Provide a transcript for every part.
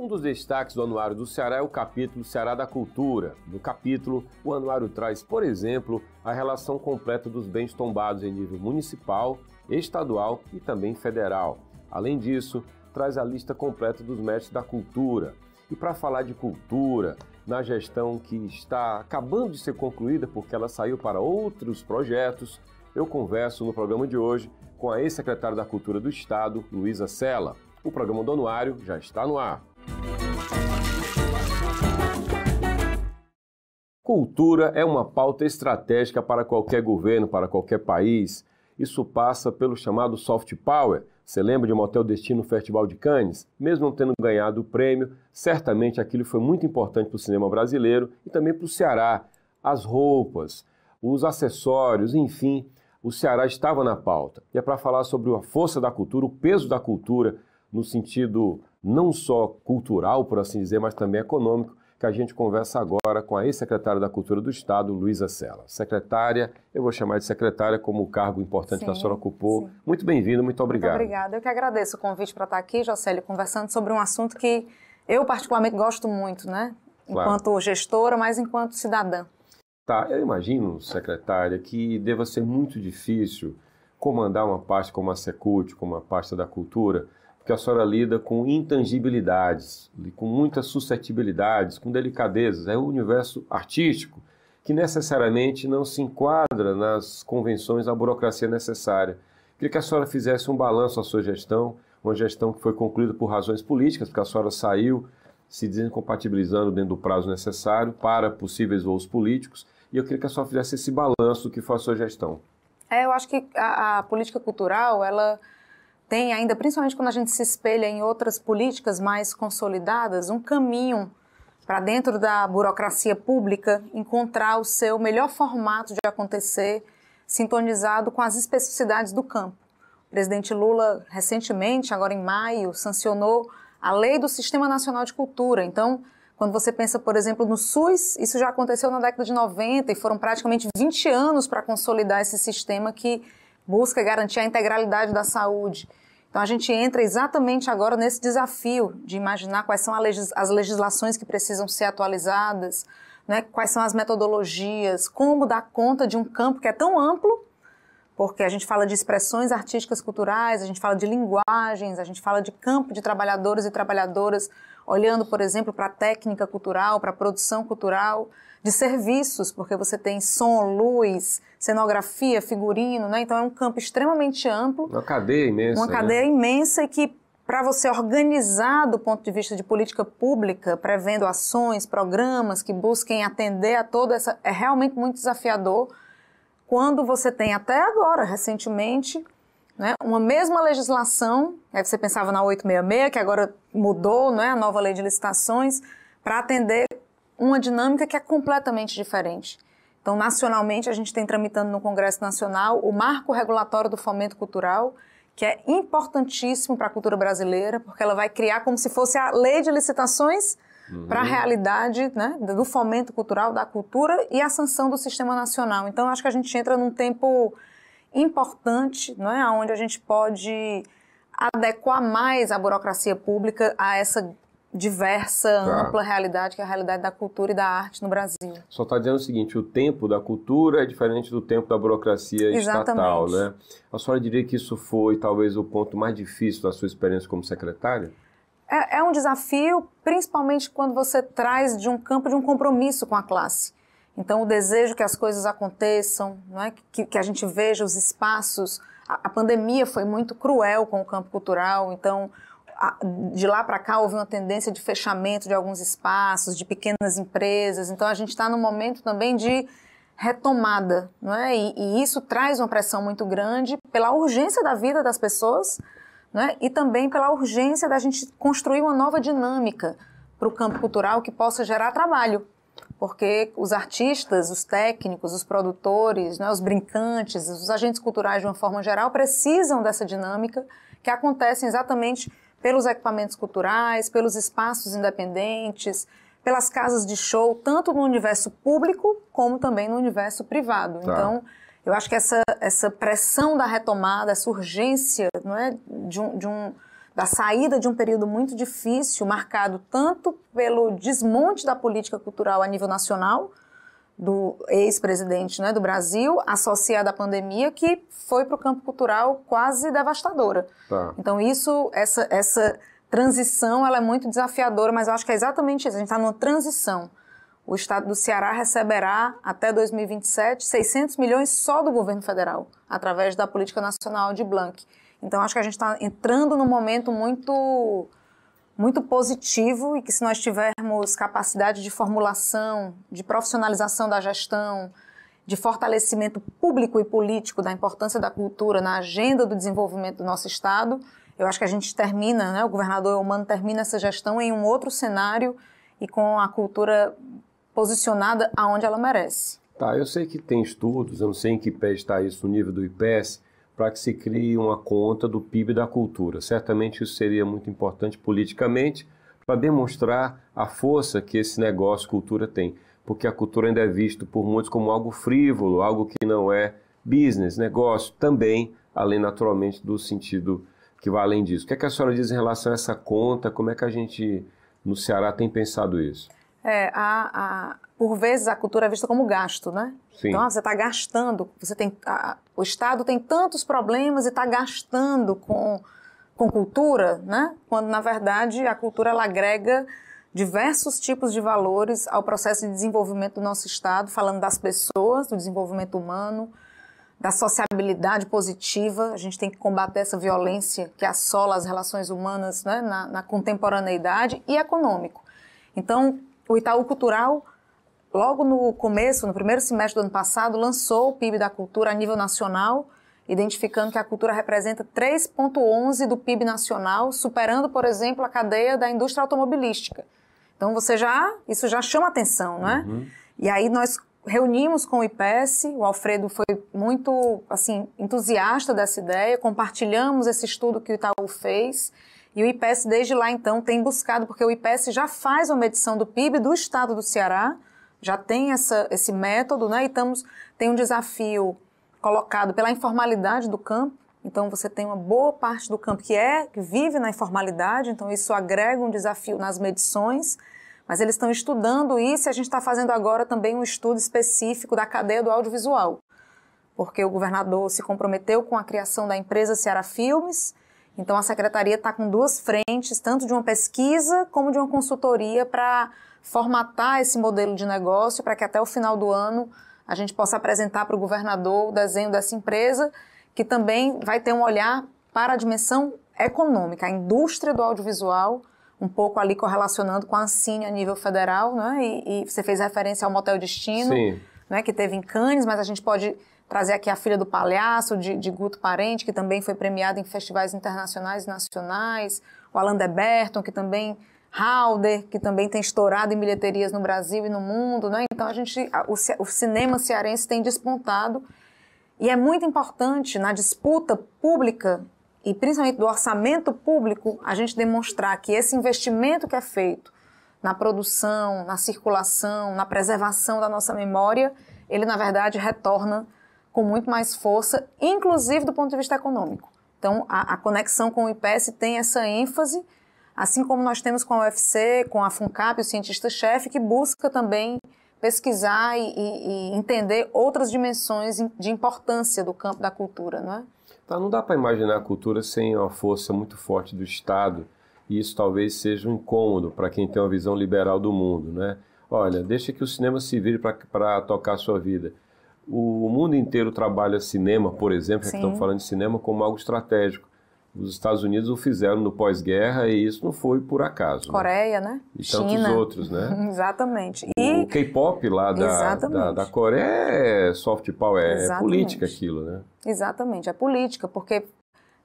Um dos destaques do Anuário do Ceará é o capítulo Ceará da Cultura. No capítulo, o Anuário traz, por exemplo, a relação completa dos bens tombados em nível municipal, estadual e também federal. Além disso, traz a lista completa dos mestres da cultura. E para falar de cultura, na gestão que está acabando de ser concluída porque ela saiu para outros projetos, eu converso no programa de hoje com a ex-secretária da Cultura do Estado, Luísa Sela. O programa do Anuário já está no ar. Cultura é uma pauta estratégica para qualquer governo, para qualquer país. Isso passa pelo chamado soft power. Você lembra de Motel Destino no Festival de Cannes? Mesmo não tendo ganhado o prêmio, certamente aquilo foi muito importante para o cinema brasileiro e também para o Ceará. As roupas, os acessórios, enfim, o Ceará estava na pauta. E é para falar sobre a força da cultura, o peso da cultura, no sentido não só cultural, por assim dizer, mas também econômico, que a gente conversa agora com a ex-secretária da Cultura do Estado, Luísa Sela. Secretária, eu vou chamar de secretária como o cargo importante que a senhora ocupou. Sim. Muito bem-vinda, muito obrigado. Muito obrigada. Eu que agradeço o convite para estar aqui, Jocélio, conversando sobre um assunto que eu particularmente gosto muito, né? Enquanto gestora, mas enquanto cidadã. Tá, eu imagino, secretária, que deva ser muito difícil comandar uma pasta como a Secult, como a pasta da cultura, porque a senhora lida com intangibilidades, com muitas suscetibilidades, com delicadezas. É um universo artístico que necessariamente não se enquadra nas convenções da burocracia necessária. Queria que a senhora fizesse um balanço da sua gestão, uma gestão que foi concluída por razões políticas, porque a senhora saiu se desincompatibilizando dentro do prazo necessário para possíveis voos políticos, e eu queria que a senhora fizesse esse balanço do que foi a sua gestão. Eu acho que a política cultural, ela tem ainda, principalmente quando a gente se espelha em outras políticas mais consolidadas, um caminho para dentro da burocracia pública encontrar o seu melhor formato de acontecer, sintonizado com as especificidades do campo. O presidente Lula, recentemente, agora em maio, sancionou a Lei do Sistema Nacional de Cultura. Então, quando você pensa, por exemplo, no SUS, isso já aconteceu na década de 90 e foram praticamente 20 anos para consolidar esse sistema que busca garantir a integralidade da saúde. Então, a gente entra exatamente agora nesse desafio de imaginar quais são as legislações que precisam ser atualizadas, né? Quais são as metodologias, como dar conta de um campo que é tão amplo, porque a gente fala de expressões artísticas culturais, a gente fala de linguagens, a gente fala de campo de trabalhadores e trabalhadoras, olhando, por exemplo, para a técnica cultural, para a produção cultural, de serviços, porque você tem som, luz, cenografia, figurino, né? Então é um campo extremamente amplo. Uma cadeia imensa. Uma cadeia imensa e que, para você organizar do ponto de vista de política pública, prevendo ações, programas que busquem atender a toda essa... É realmente muito desafiador quando você tem até agora, recentemente, né, uma mesma legislação, aí você pensava na 866, que agora mudou, né, a nova lei de licitações, para atender uma dinâmica que é completamente diferente. Então, nacionalmente, a gente tem tramitando no Congresso Nacional o Marco Regulatório do Fomento Cultural, que é importantíssimo para a cultura brasileira, porque ela vai criar como se fosse a lei de licitações para a realidade, né, do fomento cultural, da cultura e a sanção do sistema nacional. Então, acho que a gente entra num tempo importante, não é, onde a gente pode adequar mais a burocracia pública a essa diversa, ampla realidade, que é a realidade da cultura e da arte no Brasil. Só está dizendo o seguinte, o tempo da cultura é diferente do tempo da burocracia estatal, né? A senhora diria que isso foi talvez o ponto mais difícil da sua experiência como secretária? É um desafio, principalmente quando você traz de um campo de um compromisso com a classe. Então, o desejo que as coisas aconteçam, não é? Que a gente veja os espaços. A pandemia foi muito cruel com o campo cultural, então, de lá para cá houve uma tendência de fechamento de alguns espaços, de pequenas empresas. Então, a gente está num momento também de retomada, não é? E isso traz uma pressão muito grande pela urgência da vida das pessoas, né? E também pela urgência da gente construir uma nova dinâmica para o campo cultural que possa gerar trabalho. Porque os artistas, os técnicos, os produtores, né, os brincantes, os agentes culturais de uma forma geral precisam dessa dinâmica que acontece exatamente pelos equipamentos culturais, pelos espaços independentes, pelas casas de show, tanto no universo público como também no universo privado. Tá. Então, eu acho que essa pressão da retomada, essa urgência, não é, da saída de um período muito difícil, marcado tanto pelo desmonte da política cultural a nível nacional, do ex-presidente, né, do Brasil, associada à pandemia, que foi para o campo cultural quase devastadora. Tá. Então essa transição ela é muito desafiadora, mas eu acho que é exatamente isso, a gente está numa transição. O estado do Ceará receberá até 2027 600 milhões só do governo federal, através da Política Nacional de Blanc. Então acho que a gente está entrando num momento muito positivo e que se nós tivermos capacidade de formulação, de profissionalização da gestão, de fortalecimento público e político da importância da cultura na agenda do desenvolvimento do nosso Estado, eu acho que a gente termina, né, o governador Eumano termina essa gestão em um outro cenário e com a cultura posicionada aonde ela merece. Tá, eu sei que tem estudos, eu não sei em que pé está isso no nível do IPES, para que se crie uma conta do PIB da cultura. Certamente isso seria muito importante politicamente para demonstrar a força que esse negócio cultura tem, porque a cultura ainda é vista por muitos como algo frívolo, algo que não é business, negócio, também, além naturalmente do sentido que vai além disso. O que é que a senhora diz em relação a essa conta? Como é que a gente no Ceará tem pensado isso? Por vezes a cultura é vista como gasto, né? Sim. Então você está gastando, o Estado tem tantos problemas e está gastando com cultura, né? Quando na verdade a cultura ela agrega diversos tipos de valores ao processo de desenvolvimento do nosso Estado, falando das pessoas, do desenvolvimento humano, da sociabilidade positiva. A gente tem que combater essa violência que assola as relações humanas, né, na contemporaneidade, e econômico. Então, o Itaú Cultural, logo no começo, no primeiro semestre do ano passado, lançou o PIB da cultura a nível nacional, identificando que a cultura representa 3,11% do PIB nacional, superando, por exemplo, a cadeia da indústria automobilística. Então, isso já chama atenção, não é? Uhum. E aí nós reunimos com o IPES, o Alfredo foi muito entusiasta dessa ideia, compartilhamos esse estudo que o Itaú fez, e o IPES desde lá então tem buscado, porque o IPES já faz uma medição do PIB do estado do Ceará, já tem esse método, né? E tem um desafio colocado pela informalidade do campo. Então você tem uma boa parte do campo que vive na informalidade, então isso agrega um desafio nas medições, mas eles estão estudando isso e a gente está fazendo agora também um estudo específico da cadeia do audiovisual, porque o governador se comprometeu com a criação da empresa Ceará Filmes, então a secretaria está com duas frentes, tanto de uma pesquisa como de uma consultoria para formatar esse modelo de negócio para que até o final do ano a gente possa apresentar para o governador o desenho dessa empresa, que também vai ter um olhar para a dimensão econômica, a indústria do audiovisual, um pouco ali correlacionando com a Ancine a nível federal, né? E você fez referência ao Motel Destino, né? Que teve em Cannes, mas a gente pode trazer aqui a Filha do Palhaço, de Guto Parente, que também foi premiado em festivais internacionais e nacionais, o Alain de Berton, que também, Halder, que também tem estourado em bilheterias no Brasil e no mundo, né? Então o cinema cearense tem despontado, e é muito importante na disputa pública, e principalmente do orçamento público, a gente demonstrar que esse investimento que é feito na produção, na circulação, na preservação da nossa memória, ele na verdade retorna com muito mais força, inclusive do ponto de vista econômico. Então a conexão com o IPES tem essa ênfase, assim como nós temos com a UFC, com a FUNCAP, o cientista-chefe, que busca também pesquisar e entender outras dimensões de importância do campo da cultura, não é? Tá, não dá para imaginar a cultura sem uma força muito forte do Estado, e isso talvez seja um incômodo para quem tem uma visão liberal do mundo, né? Olha, deixa que o cinema se vire para tocar a sua vida. O mundo inteiro trabalha cinema, por exemplo, que estamos falando de cinema, como algo estratégico. Os Estados Unidos o fizeram no pós-guerra e isso não foi por acaso. Coreia, né? E China. Tantos outros, né? Exatamente. O K-pop lá da Coreia é soft power, é política aquilo, né? Exatamente, é política, porque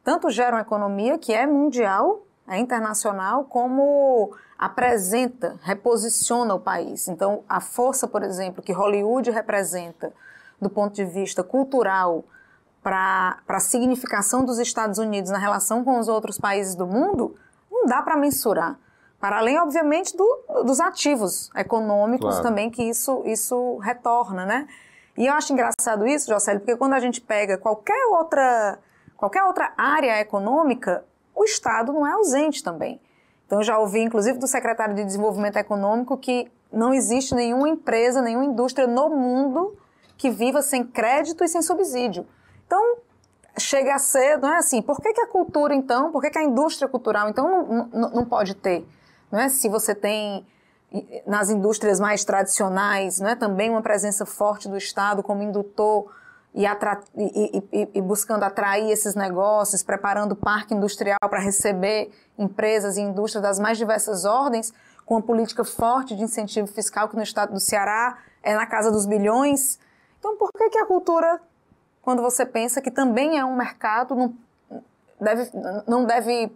tanto gera uma economia que é mundial, é internacional, como apresenta, reposiciona o país. Então, a força, por exemplo, que Hollywood representa do ponto de vista cultural para a significação dos Estados Unidos na relação com os outros países do mundo, não dá para mensurar. Para além, obviamente, dos ativos econômicos também que isso retorna, né? E eu acho engraçado isso, Jocélio, porque quando a gente pega qualquer outra área econômica, o Estado não é ausente também. Então, eu já ouvi, inclusive, do secretário de Desenvolvimento Econômico que não existe nenhuma empresa, nenhuma indústria no mundo que viva sem crédito e sem subsídio. Então, chega a ser, não é assim, por que a cultura, então, por que a indústria cultural, então, não pode ter? Não é? Se você tem, nas indústrias mais tradicionais, não é? Também uma presença forte do Estado como indutor e buscando atrair esses negócios, preparando o parque industrial para receber empresas e indústrias das mais diversas ordens, com uma política forte de incentivo fiscal que no estado do Ceará é na casa dos bilhões. Então, por que a cultura, quando você pensa que também é um mercado, não deve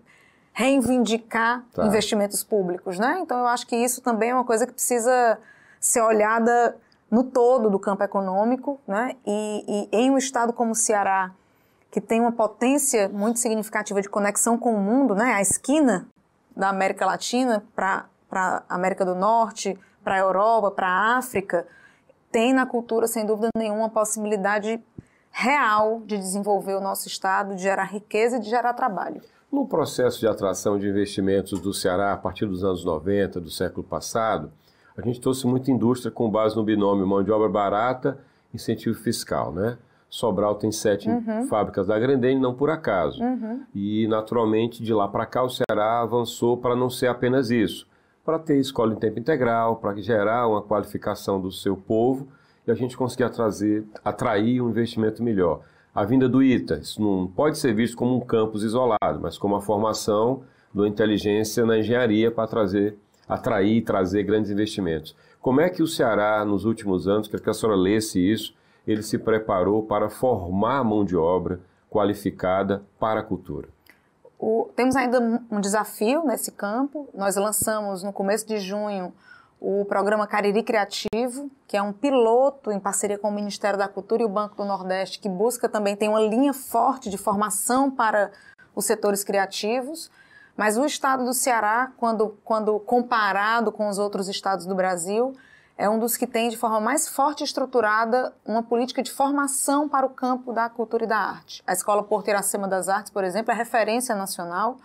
reivindicar investimentos públicos, né? Então, eu acho que isso também é uma coisa que precisa ser olhada no todo do campo econômico, né? E em um estado como o Ceará, que tem uma potência muito significativa de conexão com o mundo, né? A esquina da América Latina para a América do Norte, para a Europa, para a África, tem na cultura, sem dúvida nenhuma, a possibilidade real de desenvolver o nosso estado, de gerar riqueza e de gerar trabalho. No processo de atração de investimentos do Ceará, a partir dos anos 90, do século passado, a gente trouxe muita indústria com base no binômio mão de obra barata, incentivo fiscal, né? Sobral tem 7 fábricas da Grendene, não por acaso. E, naturalmente, de lá para cá, o Ceará avançou para não ser apenas isso, para ter escola em tempo integral, para gerar uma qualificação do seu povo e a gente conseguir atrair um investimento melhor. A vinda do ITA, isso não pode ser visto como um campus isolado, mas como a formação da inteligência na engenharia para atrair e trazer grandes investimentos. Como é que o Ceará, nos últimos anos, queria que a senhora lesse isso, ele se preparou para formar mão de obra qualificada para a cultura? Temos ainda um desafio nesse campo. Nós lançamos, no começo de junho, o programa Cariri Criativo, que é um piloto em parceria com o Ministério da Cultura e o Banco do Nordeste, que busca também, tem uma linha forte de formação para os setores criativos. Mas o estado do Ceará, quando comparado com os outros estados do Brasil, é um dos que tem de forma mais forte e estruturada uma política de formação para o campo da cultura e da arte. A Escola Porto Iracema das Artes, por exemplo, é referência nacional.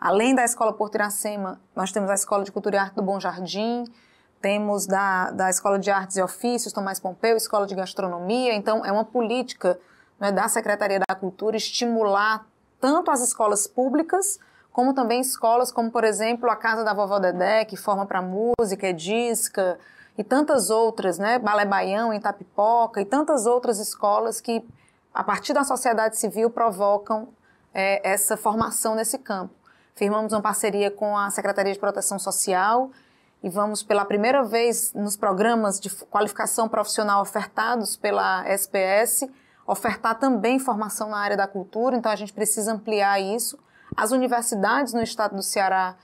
Além da Escola Porto Iracema, nós temos a Escola de Cultura e Arte do Bom Jardim, temos da Escola de Artes e Ofícios, Tomás Pompeu, Escola de Gastronomia. Então, é uma política, né, da Secretaria da Cultura estimular tanto as escolas públicas, como também escolas como, por exemplo, a Casa da Vovó Dedé, que forma para música, Edisca, e tantas outras, né, Balé Baião em Itapipoca, e tantas outras escolas que, a partir da sociedade civil, provocam essa formação nesse campo. Firmamos uma parceria com a Secretaria de Proteção Social e vamos, pela primeira vez, nos programas de qualificação profissional ofertados pela SPS, ofertar também formação na área da cultura, então a gente precisa ampliar isso. As universidades no estado do Ceará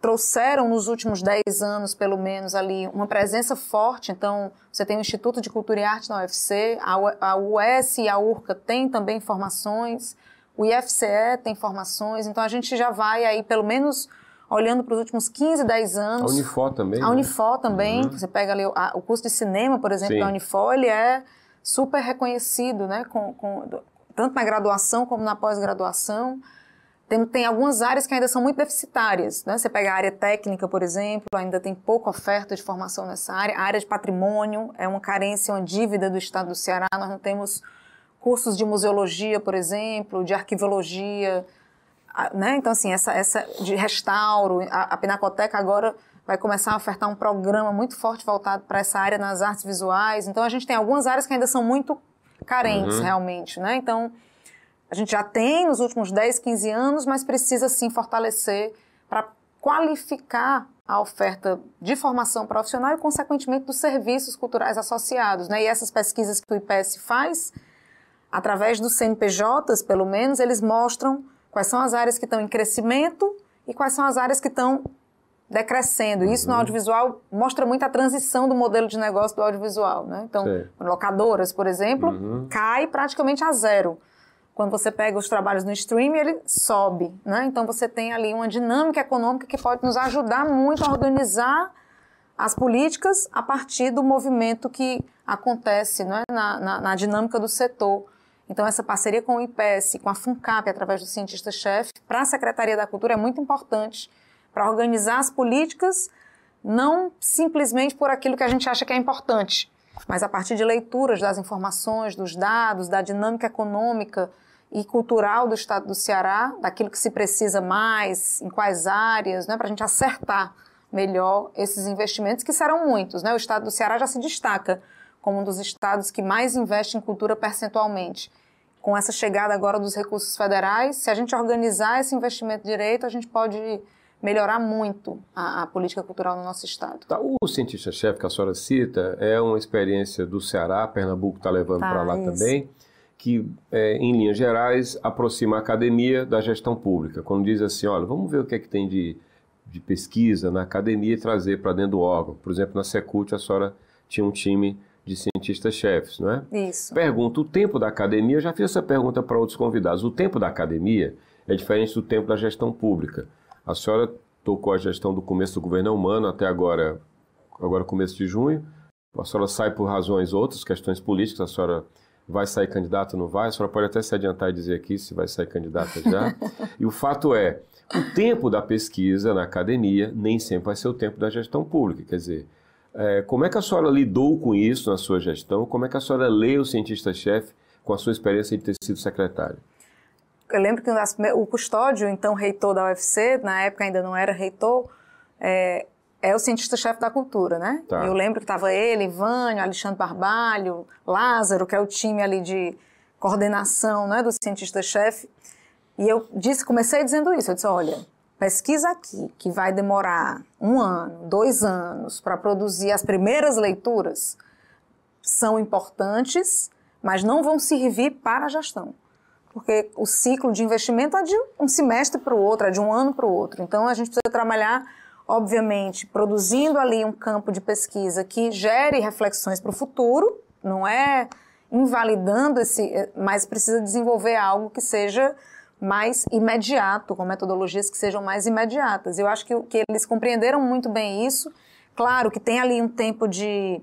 trouxeram nos últimos 10 anos, pelo menos, ali uma presença forte. Então, você tem o Instituto de Cultura e Arte na UFC, a UES e a URCA têm também formações, o IFCE tem formações, então a gente já vai aí, pelo menos, olhando para os últimos 15, 10 anos. A Unifor também. A Unifor também, você pega ali o curso de cinema, por exemplo, da Unifor, ele é super reconhecido, né, tanto na graduação como na pós-graduação. Tem algumas áreas que ainda são muito deficitárias, né? Você pega a área técnica, por exemplo, ainda tem pouca oferta de formação nessa área. A área de patrimônio é uma carência, uma dívida do estado do Ceará. Nós não temos cursos de museologia, por exemplo, de arquivologia, né? Então, assim, essa de restauro. A Pinacoteca agora vai começar a ofertar um programa muito forte voltado para essa área nas artes visuais. Então, a gente tem algumas áreas que ainda são muito carentes, realmente, né? Então, a gente já tem nos últimos 10, 15 anos, mas precisa sim fortalecer para qualificar a oferta de formação profissional e, consequentemente, dos serviços culturais associados, né? E essas pesquisas que o IPES faz, através dos CNPJs, pelo menos, eles mostram quais são as áreas que estão em crescimento e quais são as áreas que estão decrescendo. E isso no audiovisual mostra muito a transição do modelo de negócio do audiovisual, né? Então, locadoras, por exemplo, cai praticamente a zero. Quando você pega os trabalhos no streaming, ele sobe, né? Então, você tem ali uma dinâmica econômica que pode nos ajudar muito a organizar as políticas a partir do movimento que acontece, né, na dinâmica do setor. Então, essa parceria com o IPES, com a FUNCAP, através do cientista-chefe, para a Secretaria da Cultura é muito importante para organizar as políticas, não simplesmente por aquilo que a gente acha que é importante, mas a partir de leituras das informações, dos dados, da dinâmica econômica e cultural do Estado do Ceará, daquilo que se precisa mais, em quais áreas, né, para a gente acertar melhor esses investimentos, que serão muitos, né? O Estado do Ceará já se destaca como um dos estados que mais investe em cultura percentualmente. Com essa chegada agora dos recursos federais, se a gente organizar esse investimento direito, a gente pode melhorar muito a política cultural no nosso estado. Tá, o cientista-chefe que a senhora cita é uma experiência do Ceará, Pernambuco está levando para lá também, que, em linhas gerais, aproxima a academia da gestão pública. Quando diz assim, olha, vamos ver o que é que tem de pesquisa na academia e trazer para dentro do órgão. Por exemplo, na Secult, a senhora tinha um time de cientistas-chefes, não é? Isso. Pergunta, o tempo da academia, eu já fiz essa pergunta para outros convidados, o tempo da academia é diferente do tempo da gestão pública. A senhora tocou a gestão do começo do governo humano até agora começo de junho, a senhora sai por razões outras, questões políticas, a senhora vai sair candidata ou não vai, a senhora pode até se adiantar e dizer aqui se vai sair candidata já. E o fato é, o tempo da pesquisa na academia nem sempre vai ser o tempo da gestão pública, quer dizer, como é que a senhora lidou com isso na sua gestão? Como é que a senhora lê o cientista-chefe com a sua experiência de ter sido secretário? Eu lembro que o Custódio, então reitor da UFC, na época ainda não era reitor, é o cientista-chefe da cultura, né? Tá. Eu lembro que estava ele, Vânio, Alexandre Barbalho, Lázaro, que é o time ali de coordenação, né, do cientista-chefe. E eu comecei dizendo isso, eu disse, olha, pesquisa aqui, que vai demorar 1 ano, 2 anos para produzir as primeiras leituras, são importantes, mas não vão servir para a gestão. Porque o ciclo de investimento é de um semestre para o outro, é de 1 ano para o outro. Então, a gente precisa trabalhar, obviamente, produzindo ali um campo de pesquisa que gere reflexões para o futuro, não é invalidando mas precisa desenvolver algo que seja mais imediato, com metodologias que sejam mais imediatas. Eu acho que eles compreenderam muito bem isso. Claro que tem ali um tempo de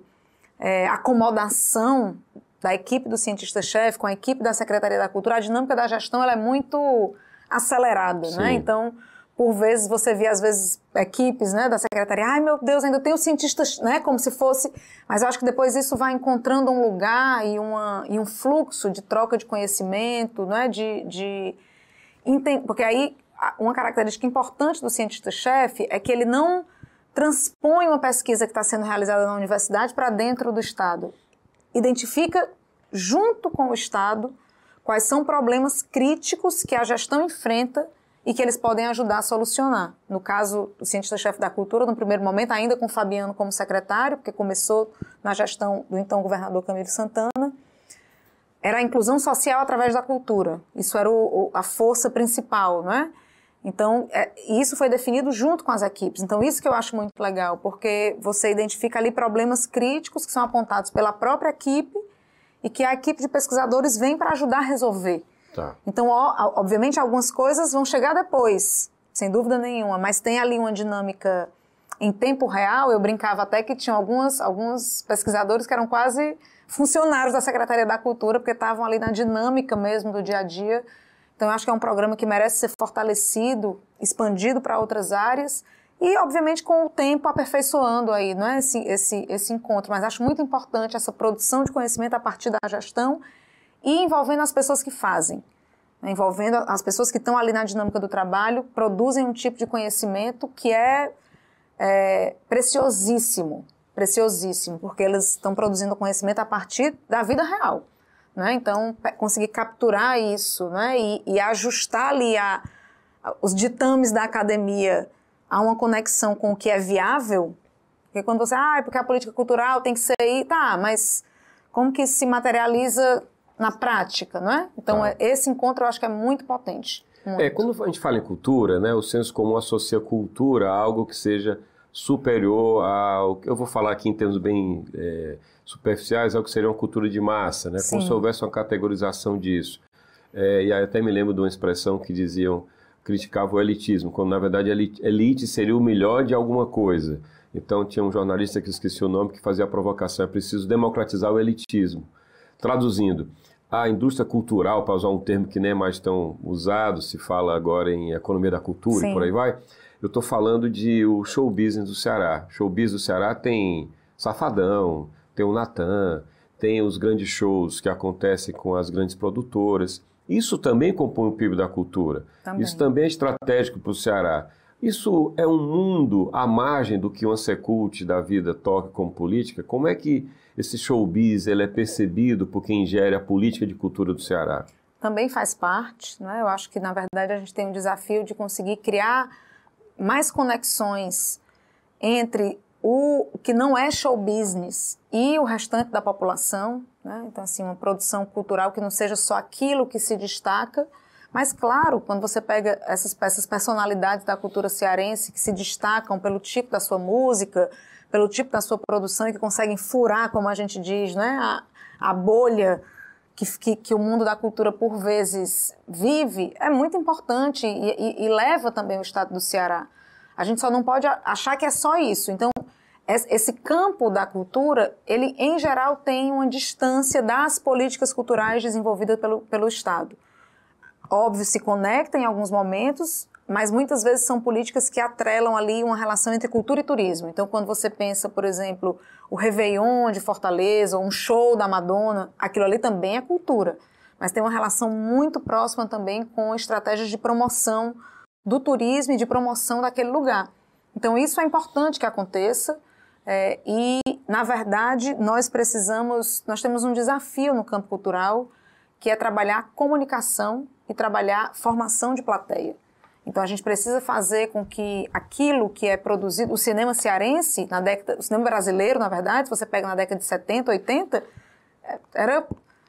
acomodação da equipe do cientista-chefe com a equipe da Secretaria da Cultura. A dinâmica da gestão ela é muito acelerada, né? Então, por vezes, você vê, às vezes, equipes, né, da Secretaria, ai meu Deus, ainda tem os cientistas, né, como se fosse... Mas eu acho que depois isso vai encontrando um lugar e um fluxo de troca de conhecimento, né, porque aí, uma característica importante do cientista-chefe é que ele não transpõe uma pesquisa que está sendo realizada na universidade para dentro do Estado. Identifica, junto com o Estado, quais são problemas críticos que a gestão enfrenta e que eles podem ajudar a solucionar. No caso, o cientista-chefe da cultura, no primeiro momento, ainda com o Fabiano como secretário, porque começou na gestão do então governador Camilo Santana, era a inclusão social através da cultura. Isso era a força principal, não é? Então, isso foi definido junto com as equipes. Então, isso que eu acho muito legal, porque você identifica ali problemas críticos que são apontados pela própria equipe e que a equipe de pesquisadores vem para ajudar a resolver. Tá. Então, obviamente, algumas coisas vão chegar depois, sem dúvida nenhuma, mas tem ali uma dinâmica em tempo real. Eu brincava até que tinha alguns pesquisadores que eram quase funcionários da Secretaria da Cultura, porque estavam ali na dinâmica mesmo do dia a dia. Então, eu acho que é um programa que merece ser fortalecido, expandido para outras áreas e, obviamente, com o tempo aperfeiçoando aí, não é esse encontro. Mas acho muito importante essa produção de conhecimento a partir da gestão e envolvendo as pessoas que fazem, né? Envolvendo as pessoas que estão ali na dinâmica do trabalho, produzem um tipo de conhecimento que é preciosíssimo, porque eles estão produzindo conhecimento a partir da vida real. Né? Então, conseguir capturar isso, né? e ajustar ali os ditames da academia a uma conexão com o que é viável, porque quando você, porque a política cultural tem que ser aí, tá, mas como que se materializa na prática, não é? Então, esse encontro eu acho que é muito potente. Muito. Quando a gente fala em cultura, né, o senso comum associa cultura a algo que seja superior ao que eu vou falar aqui em termos bem superficiais, ao que seria uma cultura de massa, né? Como se houvesse uma categorização disso. E aí até me lembro de uma expressão que criticavam o elitismo, quando na verdade elite seria o melhor de alguma coisa. Então tinha um jornalista que esqueci o nome que fazia a provocação, é preciso democratizar o elitismo. Traduzindo, a indústria cultural, para usar um termo que nem é mais tão usado, se fala agora em economia da cultura Sim. e por aí vai, eu estou falando de o show business do Ceará. Show business do Ceará tem Safadão, tem o Natan, tem os grandes shows que acontecem com as grandes produtoras. Isso também compõe o PIB da cultura. Também. Isso também é estratégico para o Ceará. Isso é um mundo à margem do que uma Secult da vida toca como política? Como é que esse showbiz ele é percebido por quem gere a política de cultura do Ceará? Também faz parte, né? Eu acho que, na verdade, a gente tem um desafio de conseguir criar mais conexões entre o que não é show business e o restante da população, né? Então, assim, uma produção cultural que não seja só aquilo que se destaca. Mas, claro, quando você pega essas personalidades da cultura cearense que se destacam pelo tipo da sua música, pelo tipo da sua produção e que conseguem furar, como a gente diz, né, a bolha que o mundo da cultura, por vezes, vive, é muito importante e leva também o estado do Ceará. A gente só não pode achar que é só isso. Então, esse campo da cultura, ele, em geral, tem uma distância das políticas culturais desenvolvidas pelo Estado. Óbvio, se conecta em alguns momentos, mas muitas vezes são políticas que atrelam ali uma relação entre cultura e turismo. Então, quando você pensa, por exemplo, o Réveillon de Fortaleza, ou um show da Madonna, aquilo ali também é cultura, mas tem uma relação muito próxima também com estratégias de promoção do turismo e de promoção daquele lugar. Então, isso é importante que aconteça e, na verdade, nós temos um desafio no campo cultural, que é trabalhar comunicação e trabalhar formação de plateia. Então, a gente precisa fazer com que aquilo que é produzido, o cinema cearense, o cinema brasileiro, na verdade, se você pega na década de 70, 80, era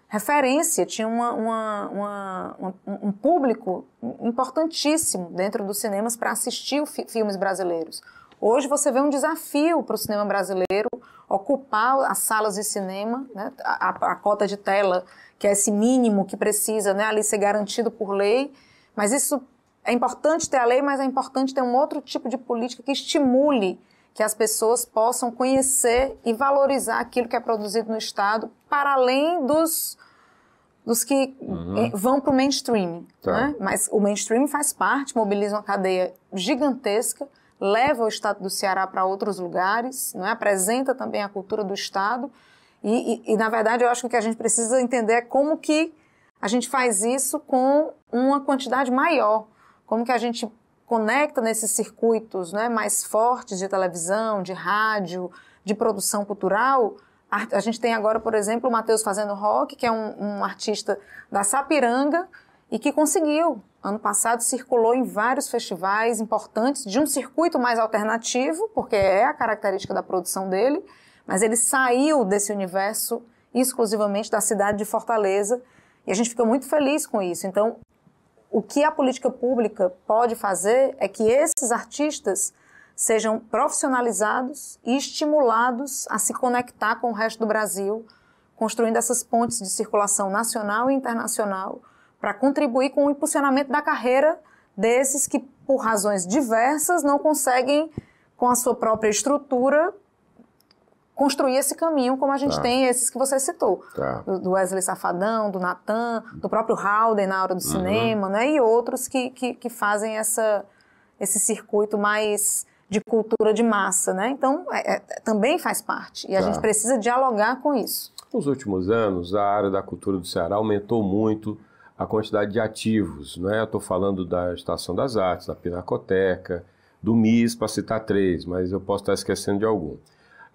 referência, tinha um público importantíssimo dentro dos cinemas para assistir filmes brasileiros. Hoje você vê um desafio para o cinema brasileiro ocupar as salas de cinema, né, a cota de tela, que é esse mínimo que precisa, né, ali ser garantido por lei, mas isso é importante ter a lei, mas é importante ter um outro tipo de política que estimule que as pessoas possam conhecer e valorizar aquilo que é produzido no Estado, para além dos que vão para o mainstream. Tá. Né? Mas o mainstream faz parte, mobiliza uma cadeia gigantesca, leva o Estado do Ceará para outros lugares, não é? Apresenta também a cultura do Estado e, na verdade, eu acho que o que a gente precisa entender é como que a gente faz isso com uma quantidade maior, como que a gente conecta nesses circuitos, né, mais fortes de televisão, de rádio, de produção cultural. A gente tem agora, por exemplo, o Matheus Fazendo Rock, que é um artista da Sapiranga e que conseguiu. Ano passado circulou em vários festivais importantes de um circuito mais alternativo, porque é a característica da produção dele, mas ele saiu desse universo exclusivamente da cidade de Fortaleza e a gente fica muito feliz com isso. Então, o que a política pública pode fazer é que esses artistas sejam profissionalizados e estimulados a se conectar com o resto do Brasil, construindo essas pontes de circulação nacional e internacional para contribuir com o impulsionamento da carreira desses que, por razões diversas, não conseguem, com a sua própria estrutura, construir esse caminho, como a gente tem esses que você citou. Do Wesley Safadão, do Natan, do próprio Howden na hora do cinema, né? E outros que fazem esse circuito mais de cultura de massa, né? Então, também faz parte. E a gente precisa dialogar com isso. Nos últimos anos, a área da cultura do Ceará aumentou muito a quantidade de ativos, né? Eu estou falando da Estação das Artes, da Pinacoteca, do MIS, para citar 3, mas eu posso estar esquecendo de algum.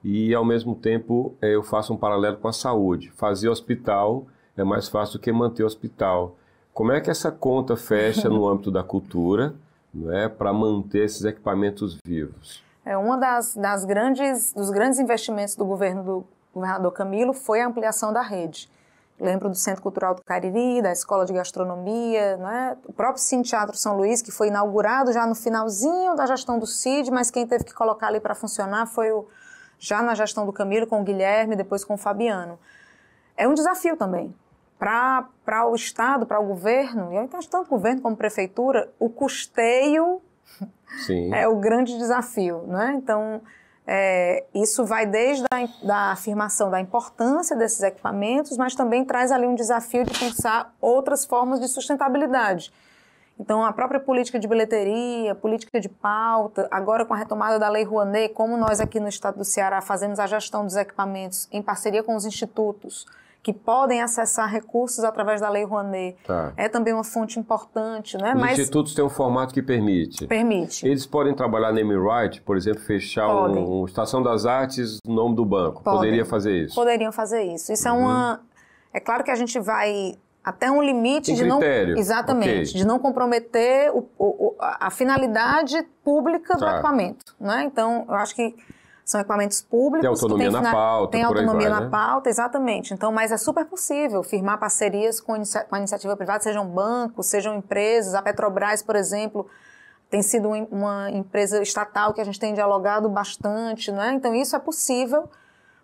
E, ao mesmo tempo, eu faço um paralelo com a saúde. Fazer hospital é mais fácil do que manter hospital. Como é que essa conta fecha no âmbito da cultura, né, para manter esses equipamentos vivos? Uma dos grandes investimentos do governo do governador Camilo foi a ampliação da rede. Lembro do Centro Cultural do Cariri, da Escola de Gastronomia, né? O próprio Cine Teatro São Luís, que foi inaugurado já no finalzinho da gestão do Cid, mas quem teve que colocar ali para funcionar foi já na gestão do Camilo, com o Guilherme, depois com o Fabiano. É um desafio também. Para o Estado, para o governo, e aí tanto o governo como a prefeitura, o custeio é o grande desafio, né? Então, Isso vai desde da afirmação da importância desses equipamentos, mas também traz ali um desafio de pensar outras formas de sustentabilidade. Então, a própria política de bilheteria, política de pauta, agora com a retomada da Lei Rouanet, como nós aqui no estado do Ceará fazemos a gestão dos equipamentos em parceria com os institutos, que podem acessar recursos através da Lei Rouanet, é também uma fonte importante. Né? Os institutos têm um formato que permite. Permite. Eles podem trabalhar name right, por exemplo, fechar uma Estação das Artes no nome do banco. Poderia fazer isso? Poderiam fazer isso. Isso é claro que a gente vai até um limite de critério. Não... Exatamente. De não comprometer a finalidade pública do equipamento. Né? Então, eu acho que são equipamentos públicos. Tem autonomia na pauta. Tem autonomia na pauta, exatamente. Então, mas é super possível firmar parcerias com a iniciativa privada, sejam bancos, sejam empresas. A Petrobras, por exemplo, tem sido uma empresa estatal que a gente tem dialogado bastante. Né? Então, isso é possível.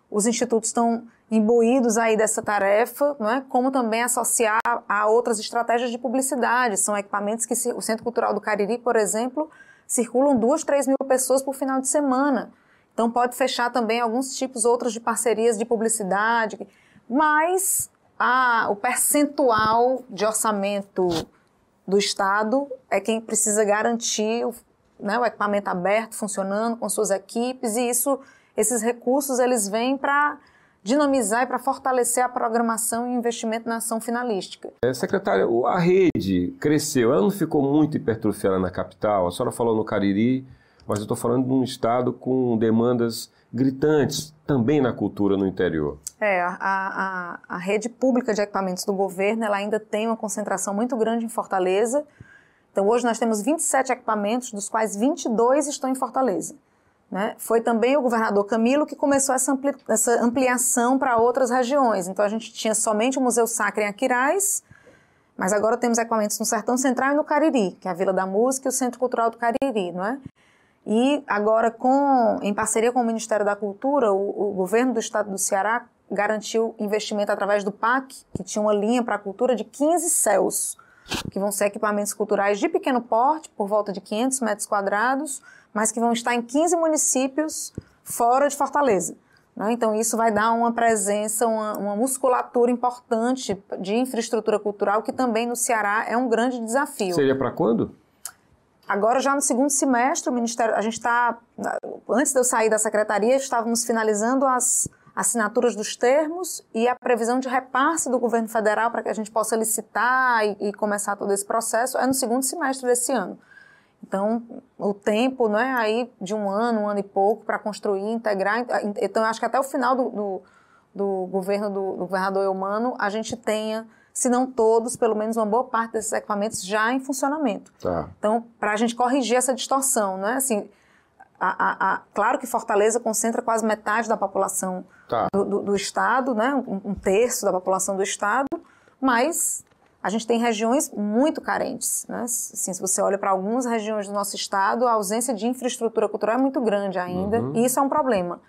Os institutos estão imbuídos aí dessa tarefa, não é? Como também associar a outras estratégias de publicidade. São equipamentos que o Centro Cultural do Cariri, por exemplo, circulam 2, 3 mil pessoas por final de semana. Então pode fechar também alguns tipos outros de parcerias de publicidade, mas o percentual de orçamento do Estado é quem precisa garantir o equipamento aberto, funcionando com suas equipes, e esses recursos eles vêm para dinamizar e para fortalecer a programação e o investimento na ação finalística. Secretária, a rede cresceu, ela não ficou muito hipertrofiada na capital? A senhora falou no Cariri, mas eu estou falando de um estado com demandas gritantes também na cultura no interior. A rede pública de equipamentos do governo ela ainda tem uma concentração muito grande em Fortaleza. Então hoje nós temos 27 equipamentos, dos quais 22 estão em Fortaleza. Né? Foi também o governador Camilo que começou essa ampliação para outras regiões. Então a gente tinha somente o Museu Sacro em Aquiraz, mas agora temos equipamentos no Sertão Central e no Cariri, que é a Vila da Música e o Centro Cultural do Cariri. Não é? E agora, em parceria com o Ministério da Cultura, o governo do estado do Ceará garantiu investimento através do PAC, que tinha uma linha para a cultura de 15 CELs, que vão ser equipamentos culturais de pequeno porte, por volta de 500 metros quadrados, mas que vão estar em 15 municípios fora de Fortaleza. Né? Então, isso vai dar uma presença, uma musculatura importante de infraestrutura cultural, que também no Ceará é um grande desafio. Seria para quando? Agora, já no segundo semestre, o Ministério, a gente está, antes de eu sair da secretaria, estávamos finalizando as assinaturas dos termos e a previsão de repasse do governo federal para que a gente possa licitar e começar todo esse processo é no segundo semestre desse ano. Então, o tempo, não é aí de um ano e pouco para construir, integrar. Então, eu acho que até o final do governo do governador Eumano, a gente tenha, se não todos, pelo menos uma boa parte desses equipamentos já em funcionamento. Então, para a gente corrigir essa distorção, não é assim, claro que Fortaleza concentra quase metade da população do estado, né? Um terço da população do estado, mas a gente tem regiões muito carentes. Né? Assim, se você olha para algumas regiões do nosso estado, a ausência de infraestrutura cultural é muito grande ainda, e isso é um problema.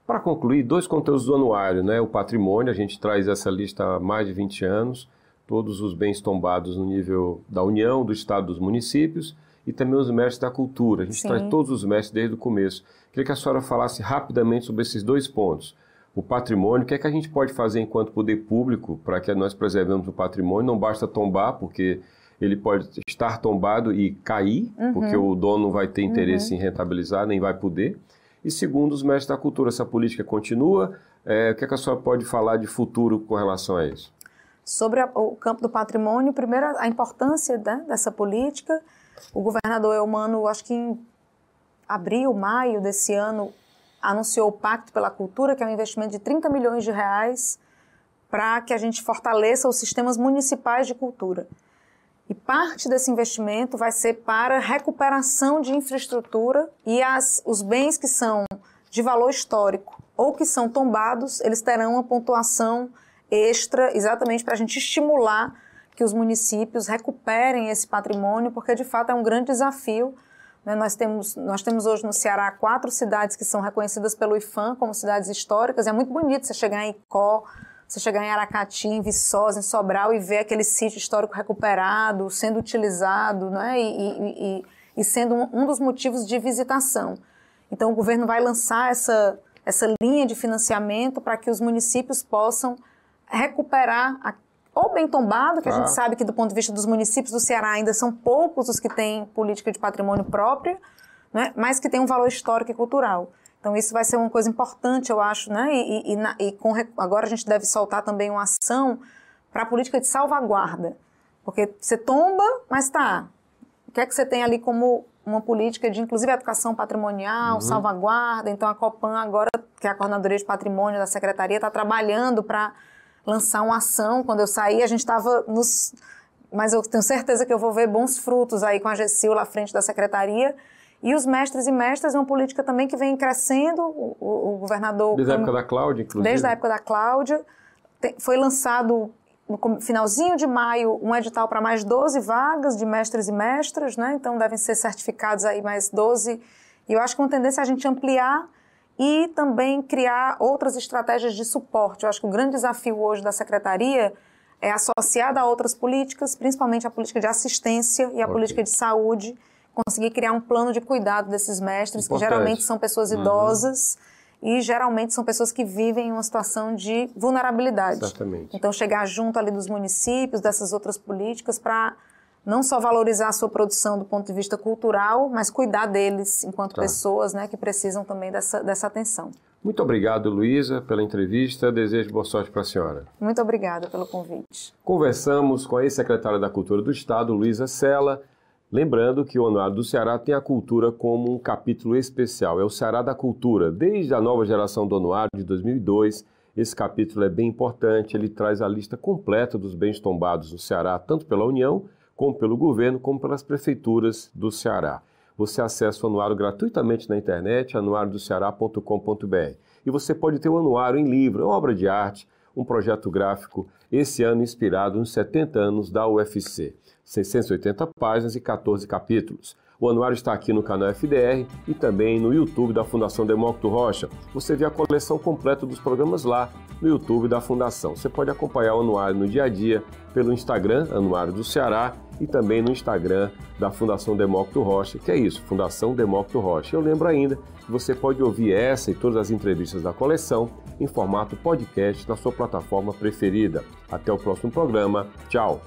Para concluir, 2 conteúdos do anuário, né? O patrimônio, a gente traz essa lista há mais de 20 anos, todos os bens tombados no nível da União, do Estado, dos municípios, e também os mestres da cultura. A gente traz todos os mestres desde o começo. Queria que a senhora falasse rapidamente sobre esses 2 pontos. O patrimônio, o que é que a gente pode fazer enquanto poder público para que nós preservemos o patrimônio? Não basta tombar, porque ele pode estar tombado e cair, porque o dono não vai ter interesse em rentabilizar, nem vai poder. E segundo, os mestres da cultura, essa política continua. O que é que a senhora pode falar de futuro com relação a isso? Sobre o campo do patrimônio, primeiro a importância, né, dessa política. O governador Eumano, acho que em abril, maio desse ano, anunciou o Pacto pela Cultura, que é um investimento de 30 milhões de reais para que a gente fortaleça os sistemas municipais de cultura. E parte desse investimento vai ser para recuperação de infraestrutura e os bens que são de valor histórico ou que são tombados, eles terão uma pontuação extra exatamente para a gente estimular que os municípios recuperem esse patrimônio, porque de fato é um grande desafio. Né? Nós temos hoje no Ceará 4 cidades que são reconhecidas pelo IPHAN como cidades históricas. É muito bonito você chegar em Icó, você chegar em Aracati, em Viçosa, em Sobral e ver aquele sítio histórico recuperado, sendo utilizado, né? e sendo um dos motivos de visitação. Então, o governo vai lançar essa linha de financiamento para que os municípios possam recuperar ou bem tombado, que a gente sabe que do ponto de vista dos municípios do Ceará ainda são poucos os que têm política de patrimônio própria, né, mas que tem um valor histórico e cultural. Então isso vai ser uma coisa importante, eu acho, né, agora a gente deve soltar também uma ação para a política de salvaguarda, porque você tomba, mas o que é que você tem ali como uma política de, inclusive, educação patrimonial, salvaguarda? Então a Copan agora, que é a Coordenadoria de Patrimônio da Secretaria, está trabalhando para lançar uma ação. Quando eu saí, a gente estava mas eu tenho certeza que eu vou ver bons frutos aí com a GECIL lá à frente da Secretaria. E os mestres e mestras é uma política também que vem crescendo. O governador... Desde a época da Cláudia, inclusive. Desde a época da Cláudia. Foi lançado, no finalzinho de maio, um edital para mais 12 vagas de mestres e mestras, né? Então devem ser certificados aí mais 12. E eu acho que uma tendência é a gente ampliar e também criar outras estratégias de suporte. Eu acho que o grande desafio hoje da Secretaria é associada a outras políticas, principalmente a política de assistência e a política de saúde, conseguir criar um plano de cuidado desses mestres, que geralmente são pessoas idosas e geralmente são pessoas que vivem em uma situação de vulnerabilidade. Exatamente. Então, chegar junto ali dos municípios, dessas outras políticas, para não só valorizar a sua produção do ponto de vista cultural, mas cuidar deles enquanto pessoas, né, que precisam também dessa atenção. Muito obrigado, Luísa, pela entrevista. Desejo boa sorte para a senhora. Muito obrigada pelo convite. Conversamos com a ex-secretária da Cultura do Estado, Luísa Sela, lembrando que o Anuário do Ceará tem a cultura como um capítulo especial. É o Ceará da Cultura. Desde a nova geração do Anuário de 2002, esse capítulo é bem importante. Ele traz a lista completa dos bens tombados no Ceará, tanto pela União, como pelo governo, como pelas prefeituras do Ceará. Você acessa o anuário gratuitamente na internet, anuariodoceará.com.br. E você pode ter o anuário em livro, obra de arte, um projeto gráfico, esse ano inspirado nos 70 anos da UFC. 680 páginas e 14 capítulos. O anuário está aqui no canal FDR e também no YouTube da Fundação Demócrito Rocha. Você vê a coleção completa dos programas lá no YouTube da Fundação. Você pode acompanhar o anuário no dia a dia pelo Instagram, Anuário do Ceará, e também no Instagram da Fundação Demócrito Rocha, que é isso, Fundação Demócrito Rocha. Eu lembro ainda que você pode ouvir essa e todas as entrevistas da coleção em formato podcast na sua plataforma preferida. Até o próximo programa. Tchau!